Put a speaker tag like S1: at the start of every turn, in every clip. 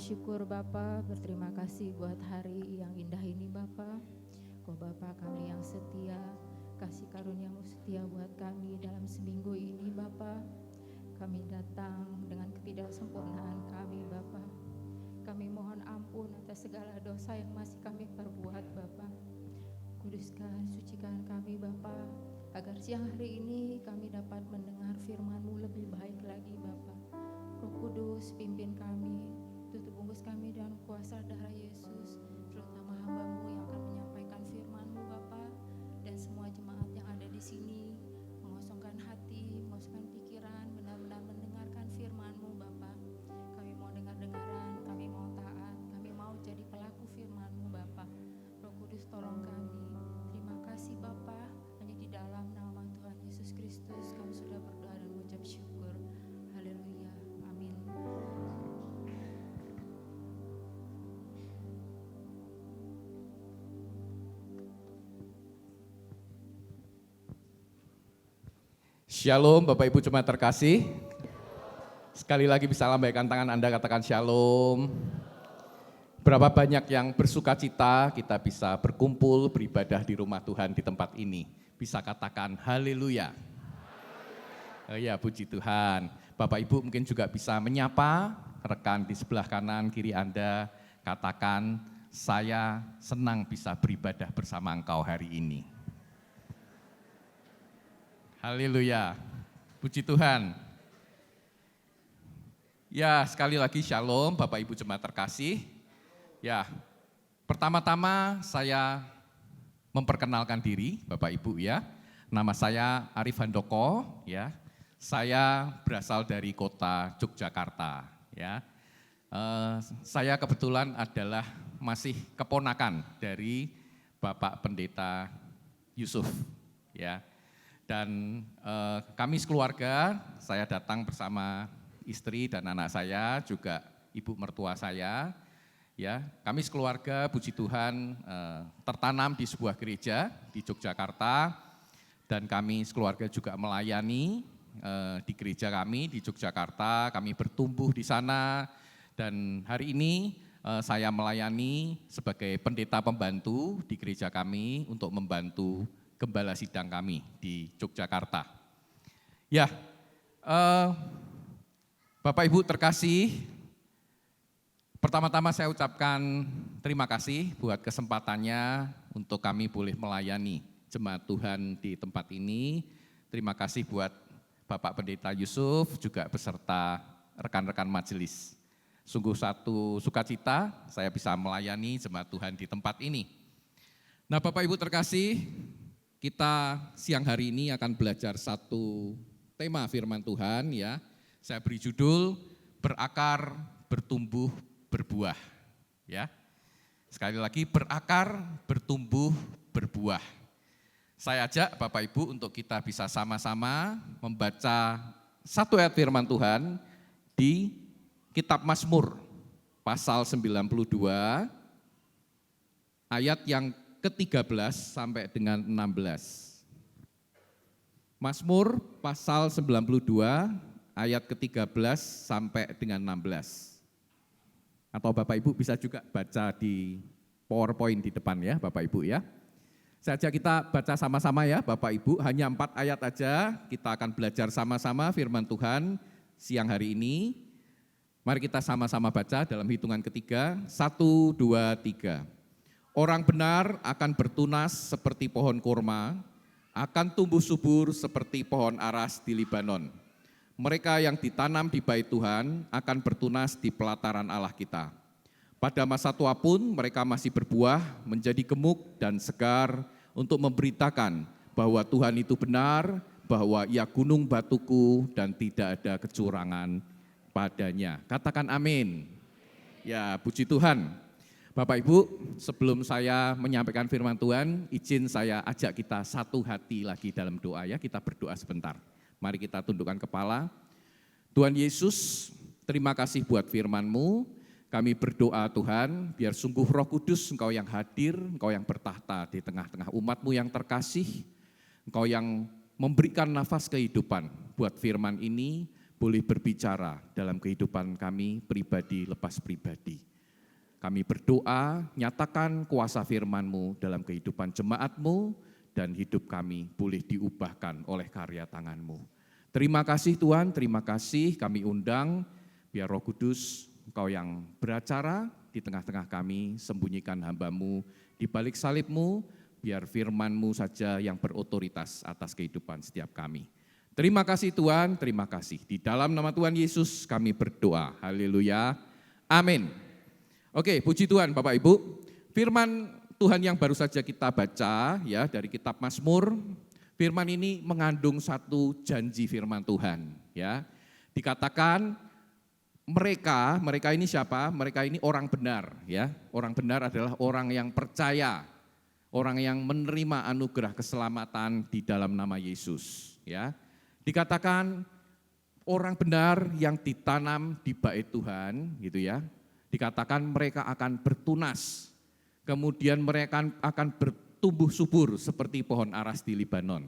S1: bersyukur Bapa, berterima kasih buat hari yang indah ini Bapa. Kau Bapa kami yang setia, kasih karuniamu setia buat kami dalam seminggu ini Bapa. Kami datang dengan ketidaksempurnaan kami Bapa. Kami mohon ampun atas segala dosa yang masih kami perbuat Bapa. Kuduskan, sucikan kami Bapa, agar siang hari ini kami dapat mendengar firman-Mu lebih baik lagi Bapa. Roh Kudus pimpin kami, tutup bungkus kami dengan kuasa darah Yesus, terutama hamba-Mu yang akan menyampaikan firman-Mu Bapa, dan semua jemaat yang ada di sini, mengosongkan hati, mengosongkan pikiran, benar-benar mendengarkan firman-Mu Bapa. Kami mau dengar-dengaran, kami mau taat, kami mau jadi pelaku firman-Mu Bapa. Roh Kudus tolong kami. Terima kasih Bapa, hanya di dalam nama Tuhan Yesus Kristus kami sudah berdoa dan mengucap syukur. Haleluya. Amin.
S2: Shalom Bapak Ibu jemaat terkasih. Sekali lagi bisa lambaikan tangan Anda, katakan shalom. Berapa banyak yang bersuka cita kita bisa berkumpul beribadah di rumah Tuhan di tempat ini. Bisa katakan haleluya. Oh ya, puji Tuhan. Bapak Ibu mungkin juga bisa menyapa rekan di sebelah kanan kiri Anda, katakan saya senang bisa beribadah bersama engkau hari ini. Haleluya, puji Tuhan. Ya, sekali lagi shalom Bapak Ibu jemaat terkasih. Ya, pertama-tama saya memperkenalkan diri Bapak Ibu ya. Nama saya Arif Handoko ya. Saya berasal dari kota Yogyakarta ya. Saya kebetulan adalah masih keponakan dari Bapak Pendeta Yusuf ya. Dan kami sekeluarga, saya datang bersama istri dan anak saya, juga ibu mertua saya. Ya, kami sekeluarga, puji Tuhan, tertanam di sebuah gereja di Yogyakarta, dan kami sekeluarga juga melayani di gereja kami di Yogyakarta. Kami bertumbuh di sana, dan hari ini saya melayani sebagai pendeta pembantu di gereja kami untuk membantu gembala sidang kami di Yogyakarta. Ya, Bapak Ibu terkasih, pertama-tama saya ucapkan terima kasih buat kesempatannya untuk kami boleh melayani jemaat Tuhan di tempat ini. Terima kasih buat Bapak Pendeta Yusuf juga beserta rekan-rekan majelis. Sungguh satu sukacita saya bisa melayani jemaat Tuhan di tempat ini. Nah Bapak Ibu terkasih, kita siang hari ini akan belajar satu tema firman Tuhan ya. Saya beri judul berakar, bertumbuh, berbuah. Ya. Sekali lagi berakar, bertumbuh, berbuah. Saya ajak Bapak Ibu untuk kita bisa sama-sama membaca satu ayat firman Tuhan di Kitab Mazmur pasal 92 ayat yang ke-13 sampai dengan 16. Mazmur pasal 92 ayat ke-13 sampai dengan 16. Atau Bapak Ibu bisa juga baca di PowerPoint di depan ya Bapak Ibu ya. Saya ajak kita baca sama-sama ya Bapak Ibu, hanya 4 ayat aja kita akan belajar sama-sama firman Tuhan siang hari ini. Mari kita sama-sama baca dalam hitungan ketiga, 1, 2, 3. Orang benar akan bertunas seperti pohon kurma, akan tumbuh subur seperti pohon aras di Libanon. Mereka yang ditanam di bait Tuhan akan bertunas di pelataran Allah kita. Pada masa tua pun mereka masih berbuah, menjadi gemuk dan segar untuk memberitakan bahwa Tuhan itu benar, bahwa Ia gunung batuku dan tidak ada kecurangan padanya. Katakan amin. Ya, puji Tuhan. Bapak Ibu, sebelum saya menyampaikan firman Tuhan, izin saya ajak kita satu hati lagi dalam doa ya, kita berdoa sebentar. Mari kita tundukkan kepala. Tuhan Yesus, terima kasih buat firman-Mu. Kami berdoa Tuhan, biar sungguh Roh Kudus Engkau yang hadir, Engkau yang bertahta di tengah-tengah umat-Mu yang terkasih, Engkau yang memberikan nafas kehidupan buat firman ini, boleh berbicara dalam kehidupan kami pribadi lepas pribadi. Kami berdoa, nyatakan kuasa firman-Mu dalam kehidupan jemaat-Mu, dan hidup kami boleh diubahkan oleh karya tangan-Mu. Terima kasih Tuhan, terima kasih kami undang, biar Roh Kudus Engkau yang beracara di tengah-tengah kami, sembunyikan hamba-Mu di balik salib-Mu, biar firman-Mu saja yang berotoritas atas kehidupan setiap kami. Terima kasih Tuhan, terima kasih. Di dalam nama Tuhan Yesus kami berdoa, haleluya, amin. Oke, puji Tuhan Bapak Ibu, firman Tuhan yang baru saja kita baca ya dari kitab Mazmur, firman ini mengandung satu janji firman Tuhan ya. Dikatakan mereka ini siapa? Mereka ini orang benar ya. Orang benar adalah orang yang percaya, orang yang menerima anugerah keselamatan di dalam nama Yesus ya. Dikatakan orang benar yang ditanam di bait Tuhan gitu ya. Dikatakan mereka akan bertunas, kemudian mereka akan bertumbuh subur seperti pohon aras di Libanon.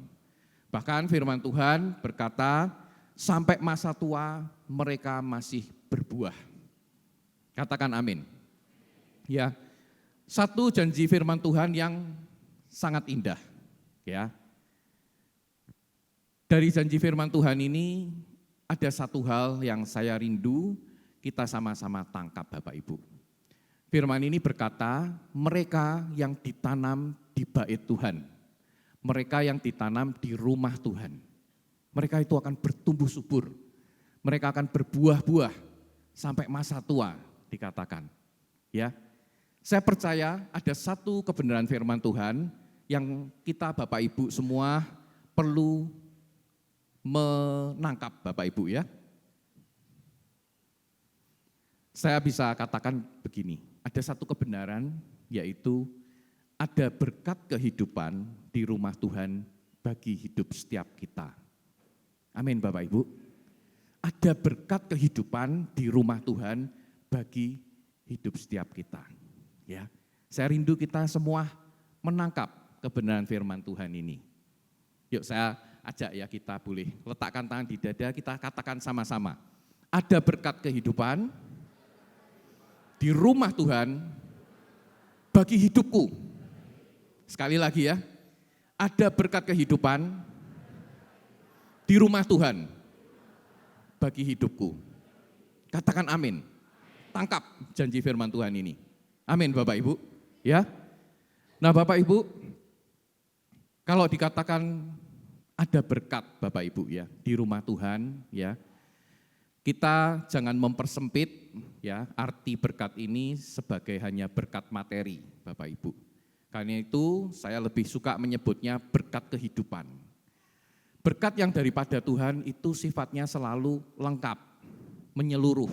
S2: Bahkan firman Tuhan berkata, sampai masa tua mereka masih berbuah. Katakan amin. Ya, satu janji firman Tuhan yang sangat indah. Ya, dari janji firman Tuhan ini ada satu hal yang saya rindu kita sama-sama tangkap Bapak Ibu. Firman ini berkata, mereka yang ditanam di bait Tuhan, mereka yang ditanam di rumah Tuhan, mereka itu akan bertumbuh subur, mereka akan berbuah-buah sampai masa tua dikatakan. Ya, saya percaya ada satu kebenaran firman Tuhan yang kita Bapak Ibu semua perlu menangkap Bapak Ibu ya. Saya bisa katakan begini, ada satu kebenaran yaitu ada berkat kehidupan di rumah Tuhan bagi hidup setiap kita. Amin Bapak Ibu. Ada berkat kehidupan di rumah Tuhan bagi hidup setiap kita. Ya, saya rindu kita semua menangkap kebenaran firman Tuhan ini. Yuk saya ajak ya, kita boleh letakkan tangan di dada, kita katakan sama-sama. Ada berkat kehidupan di rumah Tuhan bagi hidupku. Sekali lagi ya, ada berkat kehidupan di rumah Tuhan bagi hidupku. Katakan amin. Tangkap janji firman Tuhan ini. Amin Bapak Ibu. Ya. Nah Bapak Ibu, kalau dikatakan ada berkat Bapak Ibu ya di rumah Tuhan ya, kita jangan mempersempit ya arti berkat ini sebagai hanya berkat materi Bapak Ibu. Karena itu saya lebih suka menyebutnya berkat kehidupan. Berkat yang daripada Tuhan itu sifatnya selalu lengkap, menyeluruh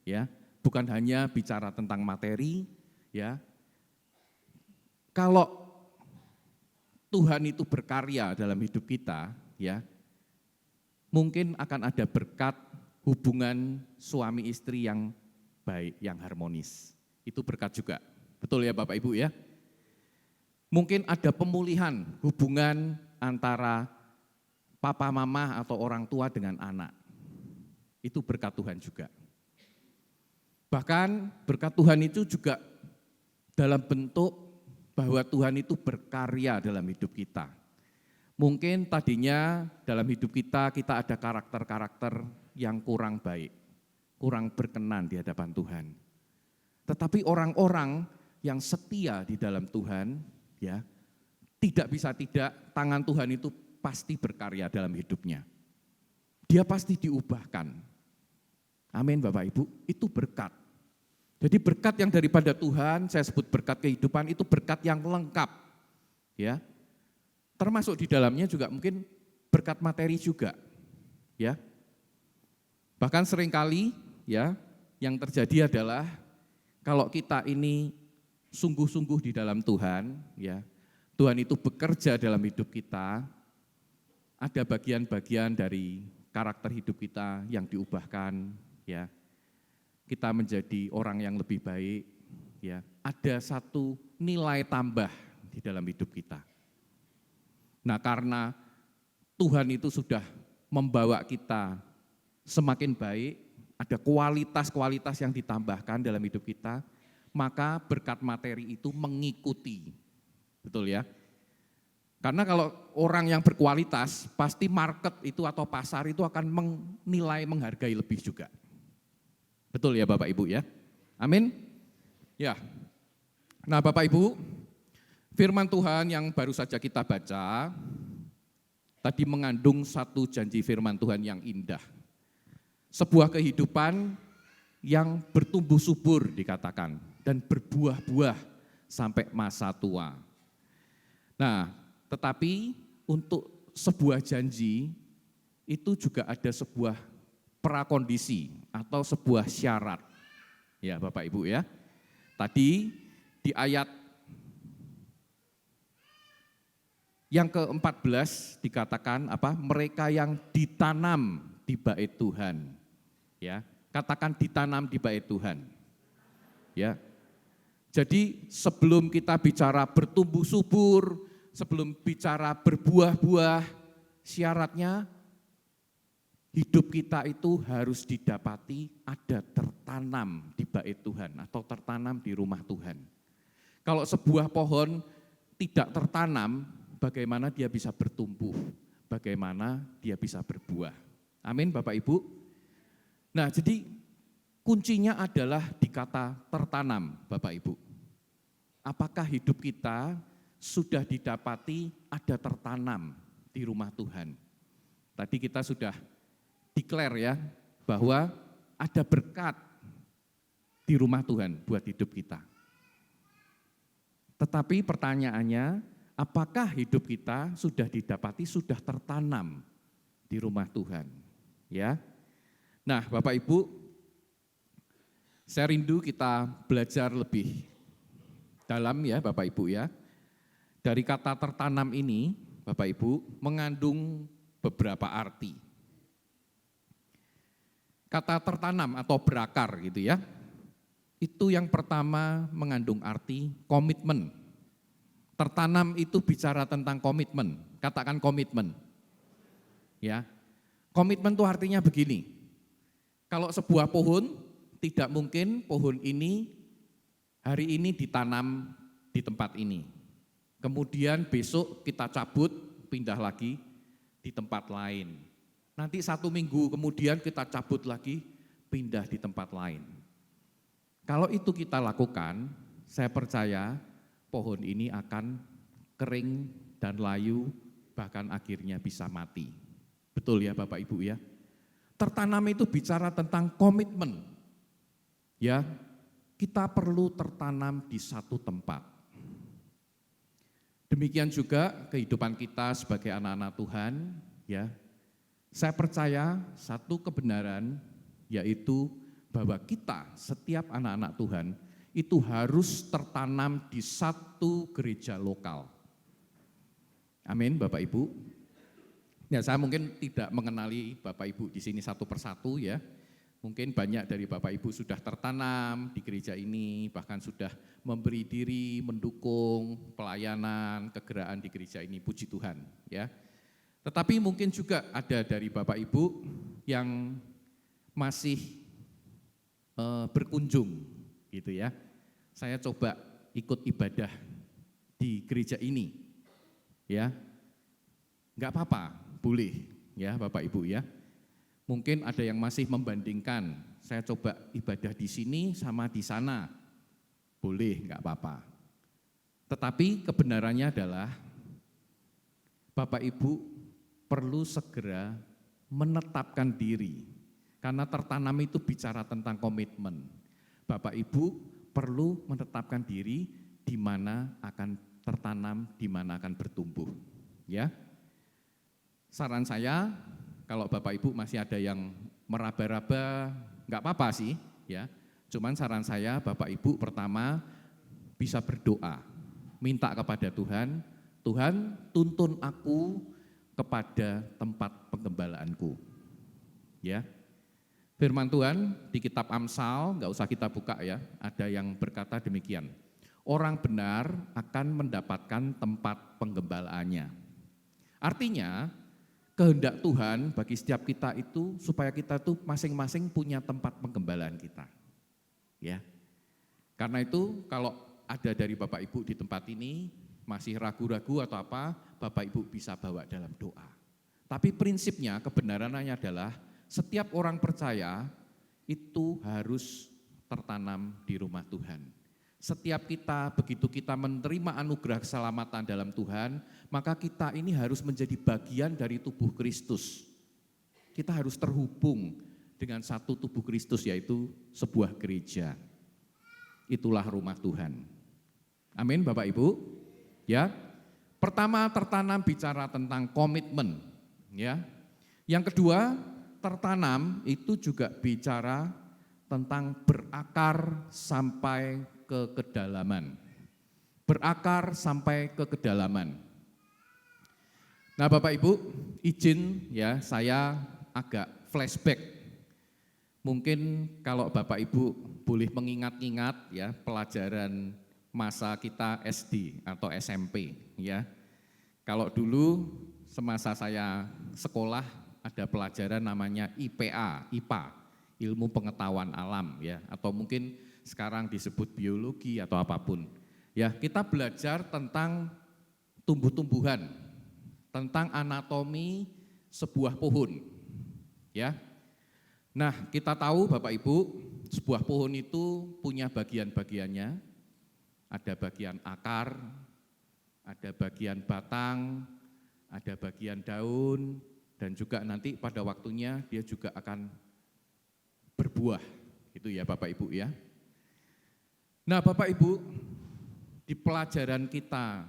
S2: ya, bukan hanya bicara tentang materi ya. Kalau Tuhan itu berkarya dalam hidup kita ya, mungkin akan ada berkat hubungan suami istri yang baik, yang harmonis. Itu berkat juga. Betul ya Bapak Ibu ya? Mungkin ada pemulihan hubungan antara papa mama atau orang tua dengan anak. Itu berkat Tuhan juga. Bahkan berkat Tuhan itu juga dalam bentuk bahwa Tuhan itu berkarya dalam hidup kita. Mungkin tadinya dalam hidup kita ada karakter-karakter yang kurang baik, kurang berkenan di hadapan Tuhan. Tetapi orang-orang yang setia di dalam Tuhan, ya, tidak bisa tidak, tangan Tuhan itu pasti berkarya dalam hidupnya. Dia pasti diubahkan. Amin Bapak Ibu, itu berkat. Jadi berkat yang daripada Tuhan, saya sebut berkat kehidupan, itu berkat yang lengkap. Ya. Termasuk di dalamnya juga mungkin berkat materi juga. Ya. Bahkan seringkali ya, yang terjadi adalah kalau kita ini sungguh-sungguh di dalam Tuhan, ya, Tuhan itu bekerja dalam hidup kita, ada bagian-bagian dari karakter hidup kita yang diubahkan, ya. Kita menjadi orang yang lebih baik, ya. Ada satu nilai tambah di dalam hidup kita. Nah, karena Tuhan itu sudah membawa kita semakin baik, ada kualitas-kualitas yang ditambahkan dalam hidup kita, maka berkat materi itu mengikuti. Betul ya? Karena kalau orang yang berkualitas, pasti market itu atau pasar itu akan menilai, menghargai lebih juga. Betul ya Bapak Ibu ya? Amin? Ya. Nah Bapak Ibu, firman Tuhan yang baru saja kita baca, tadi mengandung satu janji firman Tuhan yang indah. Sebuah kehidupan yang bertumbuh subur dikatakan, dan berbuah-buah sampai masa tua. Nah, tetapi untuk sebuah janji itu juga ada sebuah prakondisi atau sebuah syarat. Ya Bapak Ibu ya. Tadi di ayat yang ke-14 dikatakan apa? Mereka yang ditanam di bait Tuhan. Ya, katakan ditanam di bait Tuhan. Ya. Jadi sebelum kita bicara bertumbuh subur, sebelum bicara berbuah-buah, syaratnya hidup kita itu harus didapati ada tertanam di bait Tuhan atau tertanam di rumah Tuhan. Kalau sebuah pohon tidak tertanam, bagaimana dia bisa bertumbuh? Bagaimana dia bisa berbuah? Amin Bapak Ibu. Nah jadi kuncinya adalah di kata tertanam Bapak Ibu. Apakah hidup kita sudah didapati ada tertanam di rumah Tuhan? Tadi kita sudah declare ya, bahwa ada berkat di rumah Tuhan buat hidup kita. Tetapi pertanyaannya, apakah hidup kita sudah didapati, sudah tertanam di rumah Tuhan? Ya. Nah Bapak Ibu, saya rindu kita belajar lebih dalam ya Bapak Ibu ya. Dari kata tertanam ini, Bapak Ibu, mengandung beberapa arti. Kata tertanam atau berakar gitu ya, itu yang pertama mengandung arti komitmen. Tertanam itu bicara tentang komitmen, katakan komitmen. Ya, komitmen itu artinya begini, kalau sebuah pohon, tidak mungkin pohon ini hari ini ditanam di tempat ini. Kemudian besok kita cabut, pindah lagi di tempat lain. Nanti 1 minggu kemudian kita cabut lagi, pindah di tempat lain. Kalau itu kita lakukan, saya percaya pohon ini akan kering dan layu, bahkan akhirnya bisa mati. Betul ya Bapak Ibu ya? Tertanam itu bicara tentang komitmen. Ya, kita perlu tertanam di satu tempat. Demikian juga kehidupan kita sebagai anak-anak Tuhan, ya. Saya percaya satu kebenaran yaitu bahwa kita setiap anak-anak Tuhan itu harus tertanam di satu gereja lokal. Amin, Bapak Ibu. Ya, saya mungkin tidak mengenali Bapak Ibu di sini satu persatu ya. Mungkin banyak dari Bapak Ibu sudah tertanam di gereja ini, bahkan sudah memberi diri, mendukung pelayanan, kegeraan di gereja ini, puji Tuhan ya. Tetapi mungkin juga ada dari Bapak Ibu yang masih berkunjung gitu ya. Saya coba ikut ibadah di gereja ini ya. Enggak apa-apa, boleh ya Bapak Ibu ya. Mungkin ada yang masih membandingkan, saya coba ibadah di sini sama di sana, boleh, enggak apa-apa. Tetapi kebenarannya adalah, Bapak Ibu perlu segera menetapkan diri, karena tertanam itu bicara tentang komitmen. Bapak Ibu perlu menetapkan diri di mana akan tertanam, di mana akan bertumbuh. Ya, saran saya, kalau Bapak Ibu masih ada yang meraba-raba, enggak apa-apa sih, ya. Cuman saran saya, Bapak Ibu pertama bisa berdoa, minta kepada Tuhan, Tuhan tuntun aku kepada tempat penggembalaanku. Ya. Firman Tuhan di kitab Amsal, enggak usah kita buka ya, ada yang berkata demikian. Orang benar akan mendapatkan tempat penggembalaannya. Artinya, kehendak Tuhan bagi setiap kita itu supaya kita tuh masing-masing punya tempat penggembalaan kita. Ya. Karena itu kalau ada dari Bapak Ibu di tempat ini masih ragu-ragu atau apa, Bapak Ibu bisa bawa dalam doa. Tapi prinsipnya kebenarannya adalah setiap orang percaya itu harus tertanam di rumah Tuhan. Setiap kita, begitu kita menerima anugerah keselamatan dalam Tuhan, maka kita ini harus menjadi bagian dari tubuh Kristus. Kita harus terhubung dengan satu tubuh Kristus, yaitu sebuah gereja. Itulah rumah Tuhan. Amin Bapak Ibu. Ya. Pertama, tertanam bicara tentang komitmen, ya. Yang kedua, tertanam itu juga bicara tentang berakar sampai ke kedalaman. Berakar sampai ke kedalaman. Nah Bapak Ibu, izin ya saya agak flashback. Mungkin kalau Bapak Ibu boleh mengingat-ingat ya pelajaran masa kita SD atau SMP ya. Kalau dulu semasa saya sekolah ada pelajaran namanya IPA, ilmu pengetahuan alam ya, atau mungkin sekarang disebut biologi atau apapun. Ya, kita belajar tentang tumbuh-tumbuhan, tentang anatomi sebuah pohon. Ya. Nah, kita tahu Bapak Ibu, sebuah pohon itu punya bagian-bagiannya. Ada bagian akar, ada bagian batang, ada bagian daun, dan juga nanti pada waktunya dia juga akan berbuah. Itu ya Bapak Ibu ya. Nah Bapak Ibu, di pelajaran kita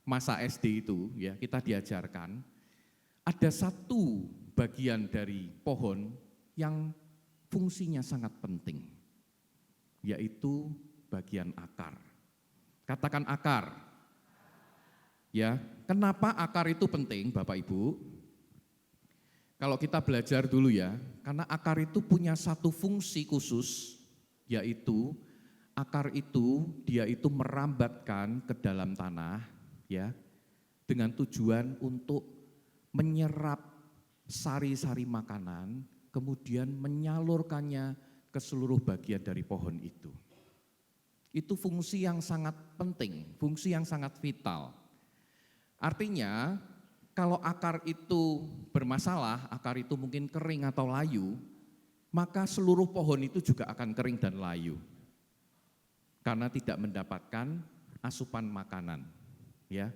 S2: masa SD itu ya kita diajarkan ada satu bagian dari pohon yang fungsinya sangat penting, yaitu bagian akar. Katakan akar. Ya, kenapa akar itu penting Bapak Ibu? Kalau kita belajar dulu ya, karena akar itu punya satu fungsi khusus, yaitu akar itu dia itu merambatkan ke dalam tanah ya dengan tujuan untuk menyerap sari-sari makanan kemudian menyalurkannya ke seluruh bagian dari pohon itu. Itu fungsi yang sangat penting, fungsi yang sangat vital. Artinya kalau akar itu bermasalah, akar itu mungkin kering atau layu, maka seluruh pohon itu juga akan kering dan layu. Karena tidak mendapatkan asupan makanan, ya.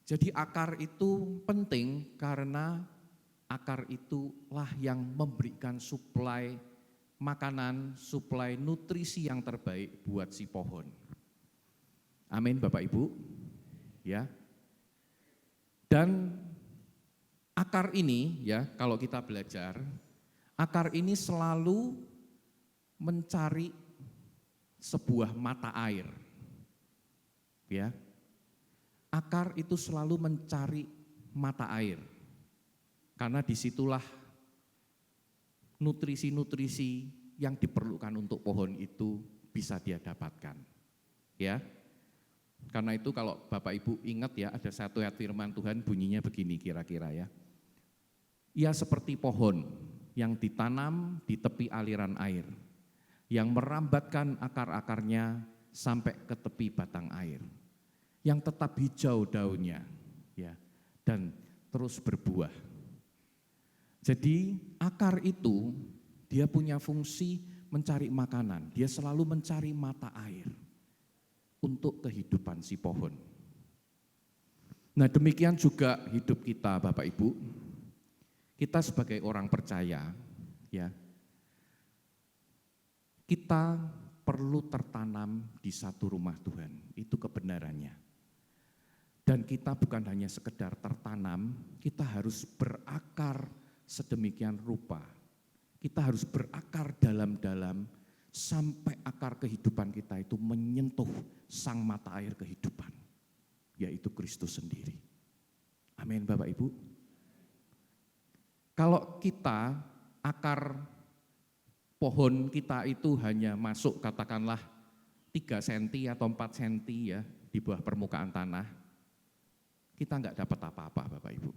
S2: Jadi akar itu penting karena akar itulah yang memberikan suplai makanan, suplai nutrisi yang terbaik buat si pohon. Amin Bapak Ibu. Ya. Dan akar ini ya, kalau kita belajar, akar ini selalu mencari sebuah mata air. Ya. Akar itu selalu mencari mata air. Karena disitulah nutrisi-nutrisi yang diperlukan untuk pohon itu bisa dia dapatkan. Ya. Karena itu kalau Bapak Ibu ingat ya, ada satu ayat firman Tuhan bunyinya begini kira-kira ya. Ia seperti pohon yang ditanam di tepi aliran air, yang merambatkan akar-akarnya sampai ke tepi batang air, yang tetap hijau daunnya, ya, dan terus berbuah. Jadi akar itu dia punya fungsi mencari makanan, dia selalu mencari mata air untuk kehidupan si pohon. Nah demikian juga hidup kita Bapak Ibu, kita sebagai orang percaya, ya, kita perlu tertanam di satu rumah Tuhan, itu kebenarannya. Dan kita bukan hanya sekedar tertanam, kita harus berakar sedemikian rupa. Kita harus berakar dalam-dalam sampai akar kehidupan kita itu menyentuh sang mata air kehidupan, yaitu Kristus sendiri. Amin Bapak Ibu. Kalau kita akar pohon kita itu hanya masuk katakanlah 3 cm atau 4 cm ya di bawah permukaan tanah, kita enggak dapat apa-apa Bapak Ibu.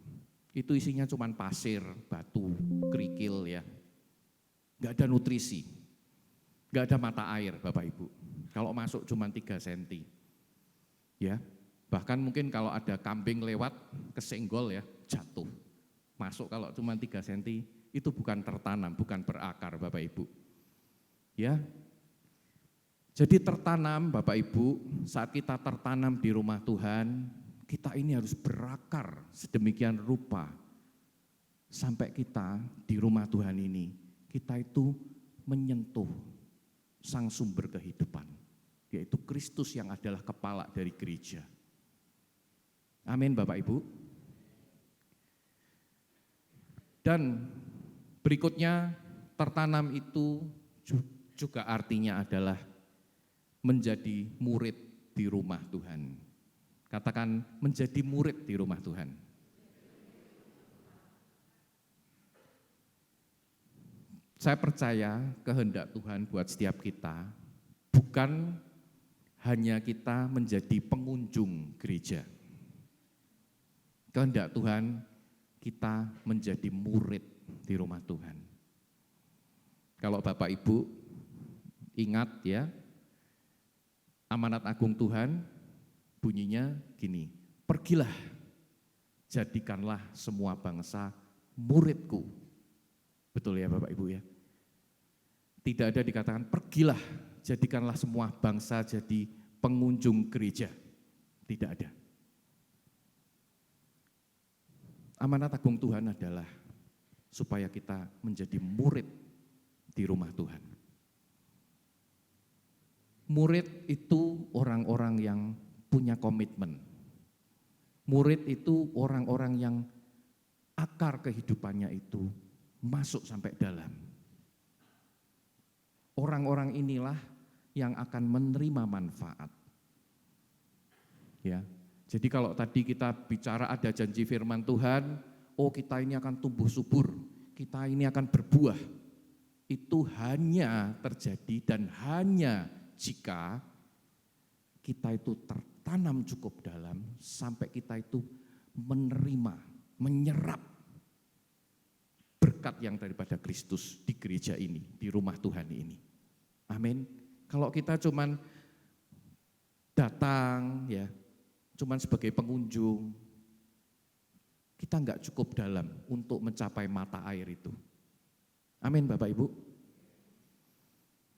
S2: itu isinya cuma pasir, batu, kerikil ya. Nggak ada nutrisi, nggak ada mata air Bapak Ibu. Kalau masuk cuma 3 cm. Ya, bahkan mungkin kalau ada kambing lewat kesenggol ya, jatuh. Masuk kalau cuma 3 cm, itu bukan tertanam, bukan berakar Bapak Ibu. Ya, jadi tertanam Bapak Ibu, saat kita tertanam di rumah Tuhan, kita ini harus berakar sedemikian rupa. Sampai kita di rumah Tuhan ini, kita itu menyentuh sang sumber kehidupan, yaitu Kristus yang adalah kepala dari gereja. Amin Bapak Ibu. Dan berikutnya, tertanam itu juga artinya adalah menjadi murid di rumah Tuhan. Katakan menjadi murid di rumah Tuhan. Saya percaya kehendak Tuhan buat setiap kita bukan hanya kita menjadi pengunjung gereja. Kehendak Tuhan kita menjadi murid di rumah Tuhan. Kalau Bapak Ibu ingat ya, amanat agung Tuhan bunyinya gini, pergilah, jadikanlah semua bangsa muridku. Betul ya Bapak Ibu ya? Tidak ada dikatakan pergilah, jadikanlah semua bangsa jadi pengunjung gereja. Tidak ada. Amanat agung Tuhan adalah supaya kita menjadi murid di rumah Tuhan. Murid itu orang-orang yang punya komitmen. Murid itu orang-orang yang akar kehidupannya itu masuk sampai dalam. Orang-orang inilah yang akan menerima manfaat. Ya. Jadi kalau tadi kita bicara ada janji firman Tuhan, oh kita ini akan tumbuh subur, kita ini akan berbuah. Itu hanya terjadi dan hanya jika kita itu tertanam cukup dalam sampai kita itu menerima, menyerap berkat yang daripada Kristus di gereja ini, di rumah Tuhan ini. Amin. Kalau kita cuman datang ya, cuman sebagai pengunjung, kita enggak cukup dalam untuk mencapai mata air itu. Amin Bapak Ibu.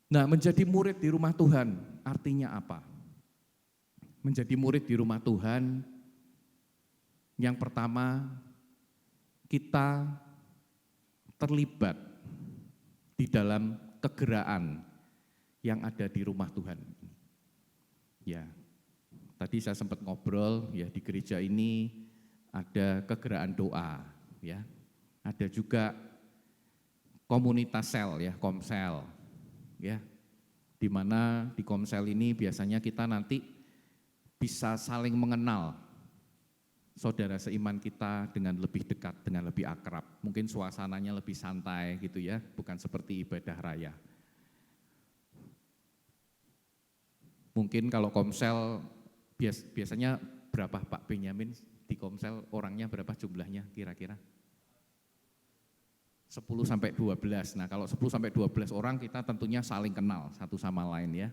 S2: Nah, menjadi murid di rumah Tuhan artinya apa? Menjadi murid di rumah Tuhan, yang pertama kita terlibat di dalam kegeraan yang ada di rumah Tuhan. Ya, tadi saya sempat ngobrol ya, di gereja ini ada kegeraan doa ya. Ada juga komunitas sel ya, komsel. Ya, di mana di komsel ini biasanya kita nanti bisa saling mengenal saudara seiman kita dengan lebih dekat, dengan lebih akrab. Mungkin suasananya lebih santai gitu ya, bukan seperti ibadah raya. Mungkin kalau komsel biasanya berapa Pak Benyamin di komsel, orangnya berapa jumlahnya kira-kira? 10 sampai 12. Nah, kalau 10 sampai 12 orang kita tentunya saling kenal satu sama lain ya.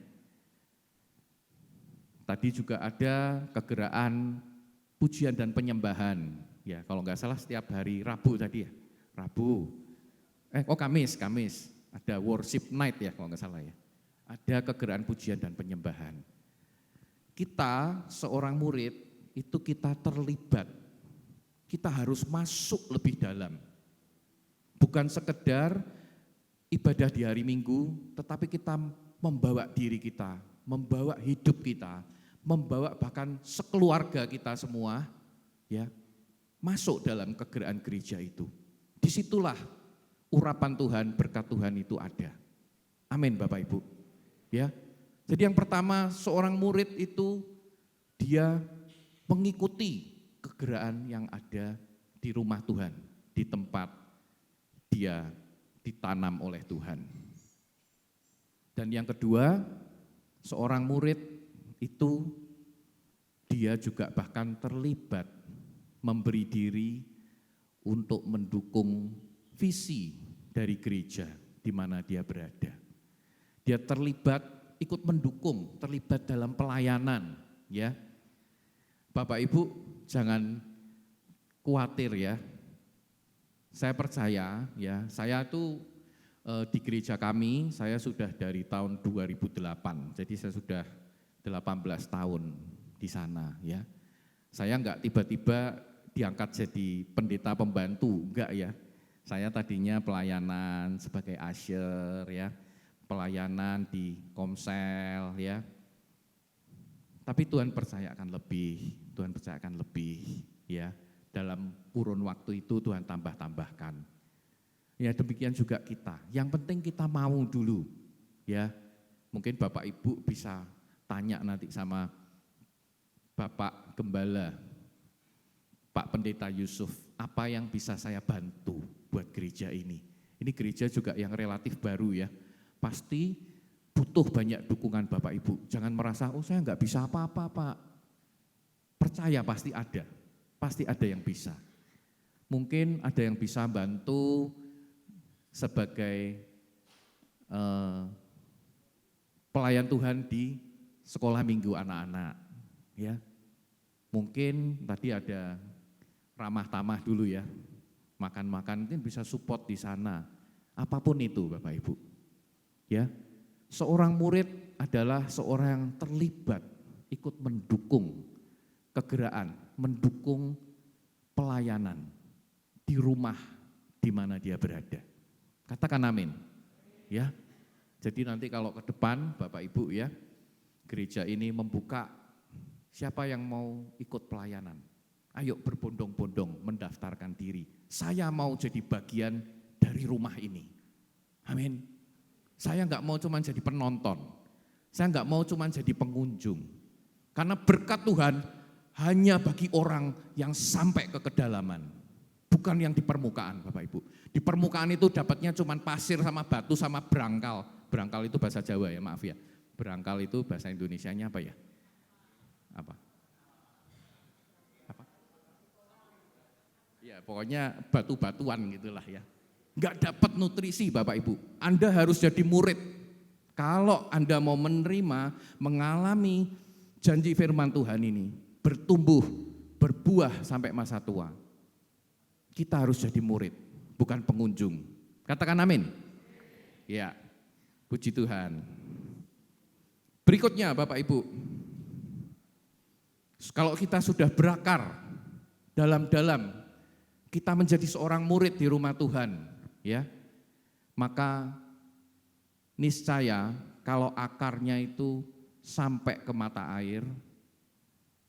S2: Tadi juga ada kegeraan pujian dan penyembahan. Ya, kalau enggak salah setiap hari Rabu tadi ya. Rabu. Kamis. Ada worship night ya kalau enggak salah ya. Ada kegeraan pujian dan penyembahan. Kita seorang murid itu kita terlibat. Kita harus masuk lebih dalam. Bukan sekedar ibadah di hari Minggu, tetapi kita membawa diri kita, membawa hidup kita, membawa bahkan sekeluarga kita semua ya masuk dalam kegeraan gereja itu. Disitulah urapan Tuhan, berkat Tuhan itu ada. Amin Bapak Ibu. Ya. Jadi yang pertama, seorang murid itu dia mengikuti kegeraan yang ada di rumah Tuhan, di tempat dia ditanam oleh Tuhan. Dan yang kedua, seorang murid itu dia juga bahkan terlibat memberi diri untuk mendukung visi dari gereja di mana dia berada. Dia terlibat, ikut mendukung, terlibat dalam pelayanan, ya. Bapak Ibu jangan khawatir ya. Saya percaya ya, saya tuh di gereja kami, saya sudah dari tahun 2008, jadi saya sudah 18 tahun di sana ya. Saya enggak tiba-tiba diangkat jadi pendeta pembantu, enggak ya. Saya tadinya pelayanan sebagai usher ya, pelayanan di Komsel ya. Tapi Tuhan percayakan lebih, Tuhan percayakan lebih ya. Dalam kurun waktu itu Tuhan tambah-tambahkan. Ya demikian juga kita, yang penting kita mau dulu ya. Mungkin Bapak Ibu bisa tanya nanti sama Bapak Gembala, Pak Pendeta Yusuf, apa yang bisa saya bantu buat gereja ini? Ini gereja juga yang relatif baru ya, pasti butuh banyak dukungan Bapak Ibu. Jangan merasa, oh saya enggak bisa apa-apa Pak. Percaya pasti ada yang bisa. Mungkin ada yang bisa bantu sebagai pelayan Tuhan di sekolah minggu anak-anak. Ya, mungkin tadi ada ramah tamah dulu ya, makan-makan mungkin bisa support di sana. Apapun itu Bapak Ibu. Ya, seorang murid adalah seorang yang terlibat, ikut mendukung kegeraan, mendukung pelayanan di rumah di mana dia berada. Katakan amin. Ya. Jadi nanti kalau ke depan Bapak Ibu ya, gereja ini membuka siapa yang mau ikut pelayanan. Ayo berbondong-bondong mendaftarkan diri. Saya mau jadi bagian dari rumah ini. Amin. Saya enggak mau cuma jadi penonton. Saya enggak mau cuma jadi pengunjung. Karena berkat Tuhan hanya bagi orang yang sampai ke kedalaman. Bukan yang di permukaan Bapak Ibu. Di permukaan itu dapatnya cuma pasir sama batu sama berangkal. Berangkal itu bahasa Jawa ya, maaf ya. Berangkal itu bahasa Indonesianya apa ya? Apa? Ya pokoknya batu-batuan gitulah ya. Enggak dapat nutrisi Bapak Ibu. Anda harus jadi murid. Kalau Anda mau menerima, mengalami janji firman Tuhan ini, bertumbuh, berbuah sampai masa tua. Kita harus jadi murid, bukan pengunjung. Katakan amin. Ya, puji Tuhan. Berikutnya Bapak Ibu, kalau kita sudah berakar dalam-dalam, kita menjadi seorang murid di rumah Tuhan, ya, maka niscaya kalau akarnya itu sampai ke mata air,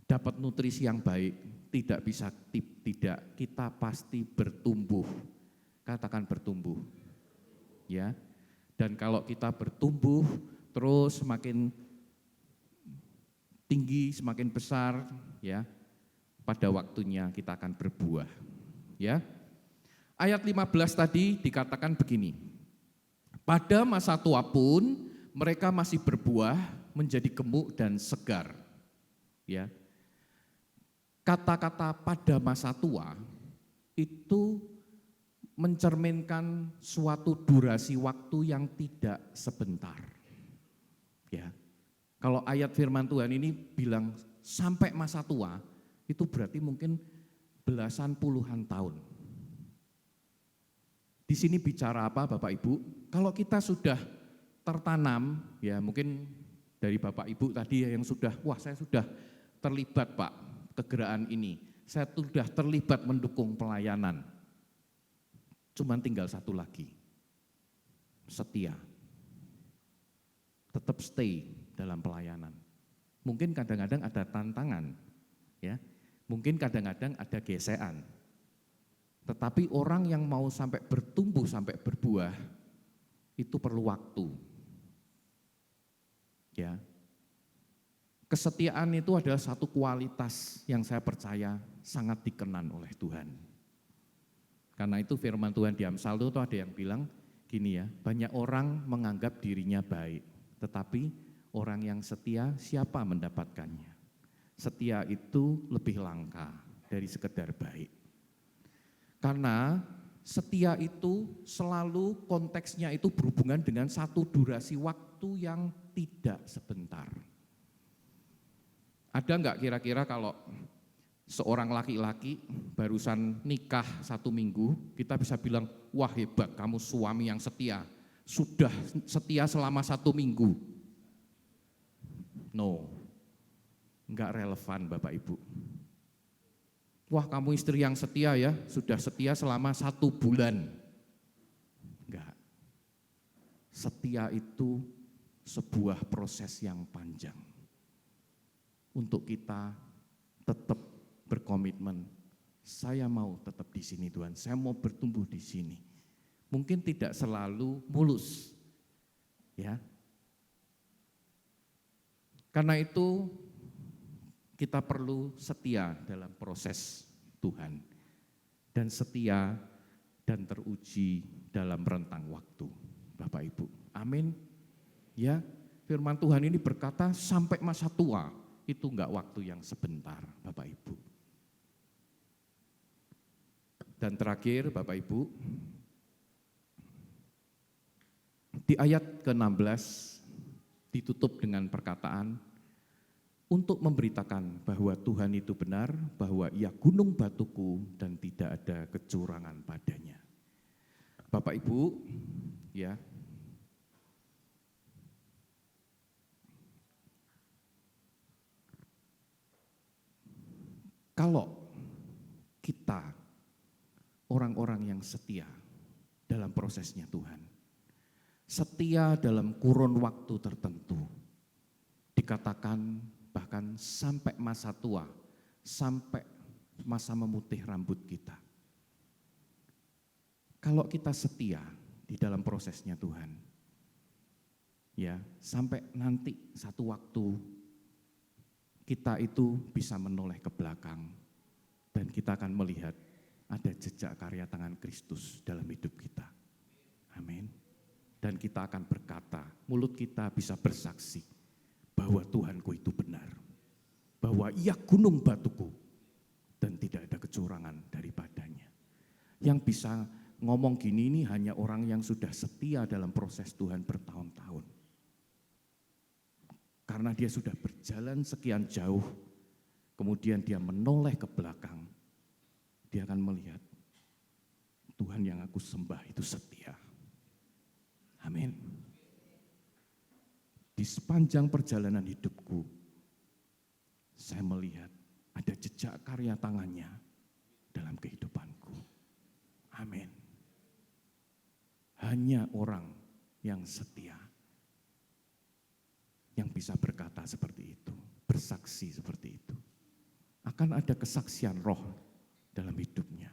S2: dapat nutrisi yang baik, tidak kita pasti bertumbuh. Katakan bertumbuh. Ya. Dan kalau kita bertumbuh terus semakin tinggi, semakin besar, ya. Pada waktunya kita akan berbuah. Ya. Ayat 15 tadi dikatakan begini. Pada masa tua pun mereka masih berbuah menjadi gemuk dan segar. Ya. Kata-kata pada masa tua itu mencerminkan suatu durasi waktu yang tidak sebentar. Ya. Kalau ayat firman Tuhan ini bilang sampai masa tua, itu berarti mungkin belasan puluhan tahun. Di sini bicara apa Bapak Ibu? Kalau kita sudah tertanam, ya mungkin dari Bapak Ibu tadi yang sudah, wah saya sudah terlibat Pak, kegeraan ini, saya sudah terlibat mendukung pelayanan. Cuman tinggal satu lagi, setia. Tetap stay dalam pelayanan. Mungkin kadang-kadang ada tantangan, ya. Mungkin kadang-kadang ada gesekan. Tetapi orang yang mau sampai bertumbuh, sampai berbuah, itu perlu waktu. Ya. Kesetiaan itu adalah satu kualitas yang saya percaya sangat dikenan oleh Tuhan. Karena itu firman Tuhan di Amsal itu ada yang bilang gini ya, banyak orang menganggap dirinya baik, tetapi orang yang setia siapa mendapatkannya? Setia itu lebih langka dari sekedar baik. Karena setia itu selalu konteksnya itu berhubungan dengan satu durasi waktu yang tidak sebentar. Ada enggak kira-kira kalau seorang laki-laki barusan nikah 1 minggu, kita bisa bilang, wah hebat kamu suami yang setia, sudah setia selama 1 minggu. No, enggak relevan Bapak Ibu. Wah kamu istri yang setia ya, sudah setia selama 1 bulan. Enggak. Setia itu sebuah proses yang panjang. Untuk kita tetap berkomitmen, saya mau tetap di sini Tuhan, saya mau bertumbuh di sini. Mungkin tidak selalu mulus, ya. Karena itu kita perlu setia dalam proses Tuhan dan setia dan teruji dalam rentang waktu, Bapak Ibu. Amin. Ya, firman Tuhan ini berkata sampai masa tua. Itu enggak waktu yang sebentar, Bapak Ibu. Dan terakhir, Bapak Ibu, di ayat ke-16 ditutup dengan perkataan, untuk memberitakan bahwa Tuhan itu benar, bahwa Ia gunung batuku dan tidak ada kecurangan padanya. Bapak Ibu, ya, kalau kita orang-orang yang setia dalam prosesnya Tuhan, setia dalam kurun waktu tertentu, dikatakan bahkan sampai masa tua, sampai masa memutih rambut kita. Kalau kita setia di dalam prosesnya Tuhan, ya sampai nanti satu waktu kita itu bisa menoleh ke belakang dan kita akan melihat ada jejak karya tangan Kristus dalam hidup kita. Amin. Dan kita akan berkata, mulut kita bisa bersaksi bahwa Tuhanku itu benar, bahwa Ia gunung batuku dan tidak ada kecurangan daripadanya. Yang bisa ngomong gini ini hanya orang yang sudah setia dalam proses Tuhan bertahun-tahun. Karena dia sudah berjalan sekian jauh, kemudian dia menoleh ke belakang, dia akan melihat Tuhan yang aku sembah itu setia. Amin. Di sepanjang perjalanan hidupku, saya melihat ada jejak karya tangannya dalam kehidupanku. Amin. Hanya orang yang setia yang bisa berkata seperti itu, bersaksi seperti itu. Akan ada kesaksian roh dalam hidupnya.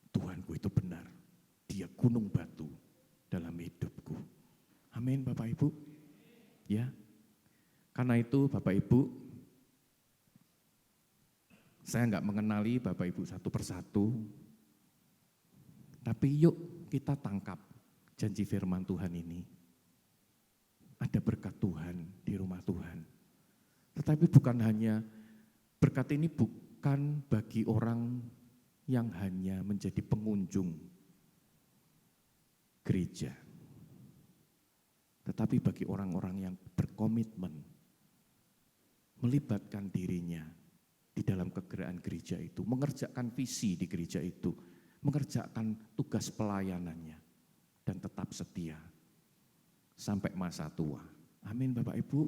S2: Tuhanku itu benar, Dia gunung batu dalam hidupku. Amin Bapak Ibu. Ya. Karena itu Bapak Ibu, saya enggak mengenali Bapak Ibu satu persatu, tapi yuk kita tangkap janji firman Tuhan ini. Ada berkat Tuhan di rumah Tuhan. Tetapi bukan hanya, berkat ini bukan bagi orang yang hanya menjadi pengunjung gereja. Tetapi bagi orang-orang yang berkomitmen, melibatkan dirinya di dalam kegerakan gereja itu, mengerjakan visi di gereja itu, mengerjakan tugas pelayanannya, dan tetap setia sampai masa tua. Amin Bapak Ibu.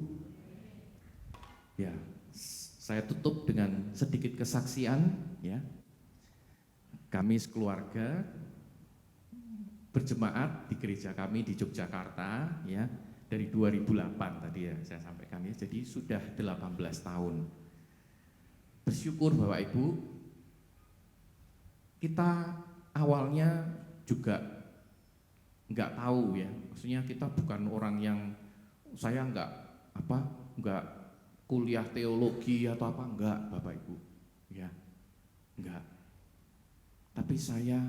S2: Ya, saya tutup dengan sedikit kesaksian ya. Kami sekeluarga berjemaat di gereja kami di Yogyakarta ya, dari 2008 tadi ya saya sampaikan ya. Jadi sudah 18 tahun. Bersyukur Bapak Ibu, kita awalnya juga enggak tahu ya, maksudnya kita bukan orang yang, saya enggak kuliah teologi atau apa, enggak Bapak Ibu, ya, enggak. Tapi saya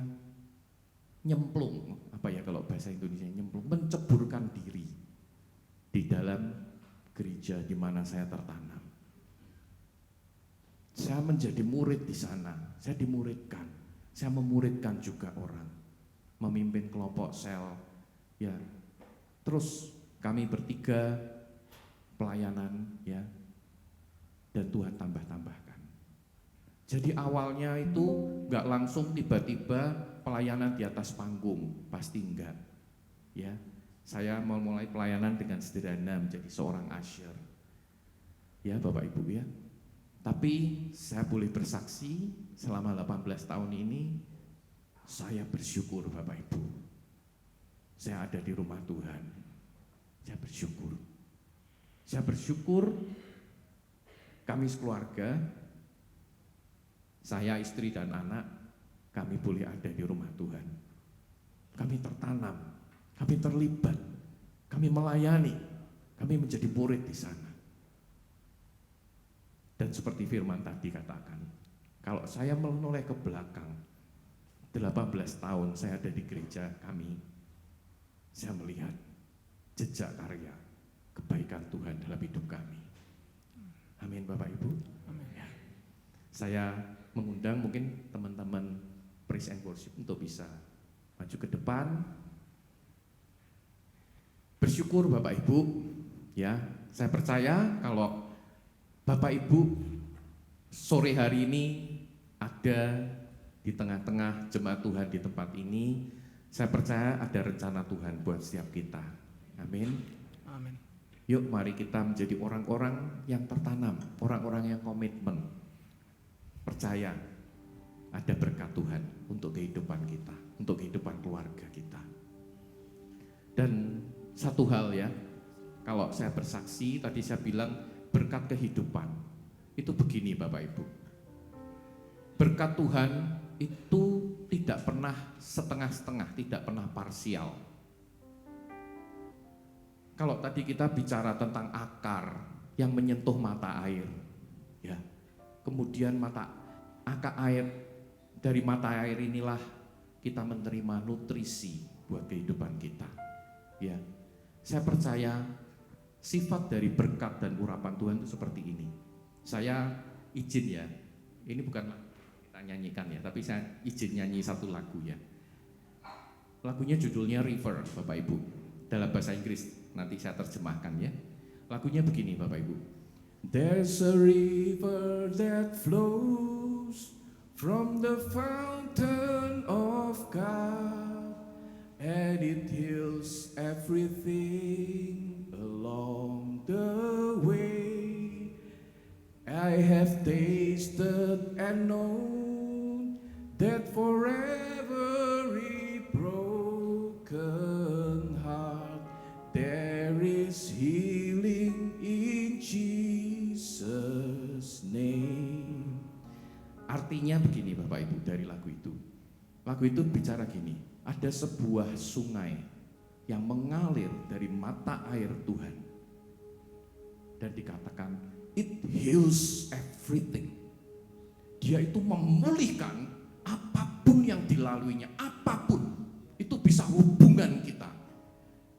S2: nyemplung, kalau bahasa Indonesia nyemplung, menceburkan diri di dalam gereja di mana saya tertanam. Saya menjadi murid di sana, saya dimuridkan,
S3: Saya memuridkan juga orang, memimpin kelompok sel, ya. Terus kami bertiga pelayanan, ya. Dan Tuhan tambah-tambahkan. Jadi awalnya itu nggak langsung tiba-tiba pelayanan di atas panggung, pasti enggak. Ya, saya mau mulai pelayanan dengan sederhana menjadi seorang usher. Ya, Bapak Ibu ya. Tapi saya boleh bersaksi selama 18 tahun ini saya bersyukur Bapak Ibu. Saya ada di rumah Tuhan. Saya bersyukur. Saya bersyukur kami sekeluarga, saya, istri dan anak, kami boleh ada di rumah Tuhan. Kami tertanam, kami terlibat, kami melayani, kami menjadi murid di sana. Dan seperti firman tadi katakan, kalau saya menoleh ke belakang, 18 tahun saya ada di gereja kami, saya melihat jejak karya kebaikan Tuhan dalam hidup kami. Amin Bapak Ibu. Amin. Ya. Saya mengundang mungkin teman-teman praise and worship untuk bisa maju ke depan. Bersyukur Bapak Ibu, ya. Saya percaya kalau Bapak Ibu sore hari ini ada di tengah-tengah jemaat Tuhan di tempat ini, saya percaya ada rencana Tuhan buat setiap kita. Amin.
S4: Amin.
S3: Yuk mari kita menjadi orang-orang yang tertanam, orang-orang yang komitmen, percaya ada berkat Tuhan untuk kehidupan kita, untuk kehidupan keluarga kita. Dan satu hal ya, kalau saya bersaksi, tadi saya bilang berkat kehidupan, itu begini Bapak Ibu. Berkat Tuhan itu tidak pernah setengah-setengah, tidak pernah parsial. Kalau tadi kita bicara tentang akar yang menyentuh mata air, ya, kemudian akar air, dari mata air inilah kita menerima nutrisi buat kehidupan kita. Ya, saya percaya sifat dari berkat dan urapan Tuhan itu seperti ini. Saya izin ya, ini bukan kita nyanyikan ya, tapi saya izin nyanyi satu lagu ya. Lagunya judulnya River, Bapak Ibu. Dalam bahasa Inggris, nanti saya terjemahkan ya. Lagunya begini Bapak Ibu. There's a river that flows from the fountain of God, and it heals everything along the way. I have tasted and known that for every broken heart there is healing in Jesus' name. Artinya begini Bapak Ibu dari lagu itu. Lagu itu bicara gini, ada sebuah sungai yang mengalir dari mata air Tuhan. Dan dikatakan, it heals everything. Dia itu memulihkan apapun yang dilaluinya, apapun. Itu bisa hubungan kita,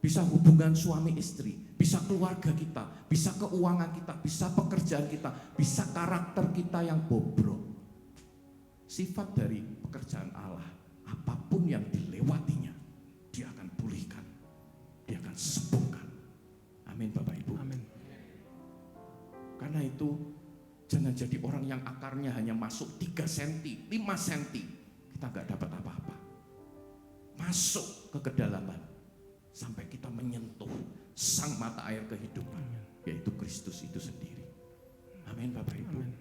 S3: bisa hubungan suami istri, bisa keluarga kita, bisa keuangan kita, bisa pekerjaan kita, bisa karakter kita yang bobrok. Sifat dari pekerjaan Allah, apapun yang dilewatinya, dia akan pulihkan, dia akan sembuhkan. Amin Bapak Ibu.
S4: Amin.
S3: Karena itu jangan jadi orang yang akarnya hanya masuk 3 cm, 5 cm, kita nggak dapat apa-apa. Masuk ke kedalaman sampai kita menyentuh sang mata air kehidupan, yaitu Kristus itu sendiri. Amin Bapak Ibu.
S4: Amin.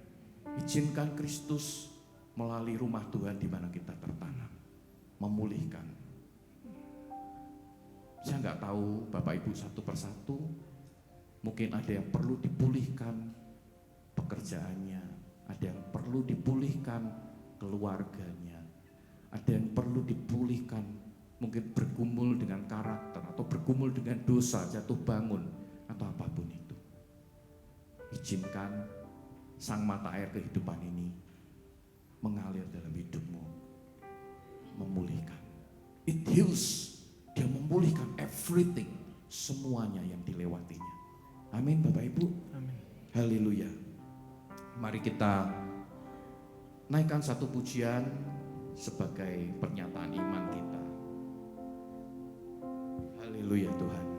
S3: Izinkan Kristus melalui rumah Tuhan di mana kita tertanam, memulihkan. Saya nggak tahu Bapak Ibu satu persatu, mungkin ada yang perlu dipulihkan pekerjaannya, ada yang perlu dipulihkan keluarganya, ada yang perlu dipulihkan mungkin bergumul dengan karakter atau bergumul dengan dosa, jatuh bangun atau apapun itu. Izinkan sang mata air kehidupan ini mengalir dalam hidupmu, memulihkan. It heals, dia memulihkan everything, semuanya yang dilewatinya. Amin Bapak Ibu.
S4: Amin.
S3: Haleluya. Mari kita naikkan satu pujian sebagai pernyataan iman kita. Haleluya Tuhan.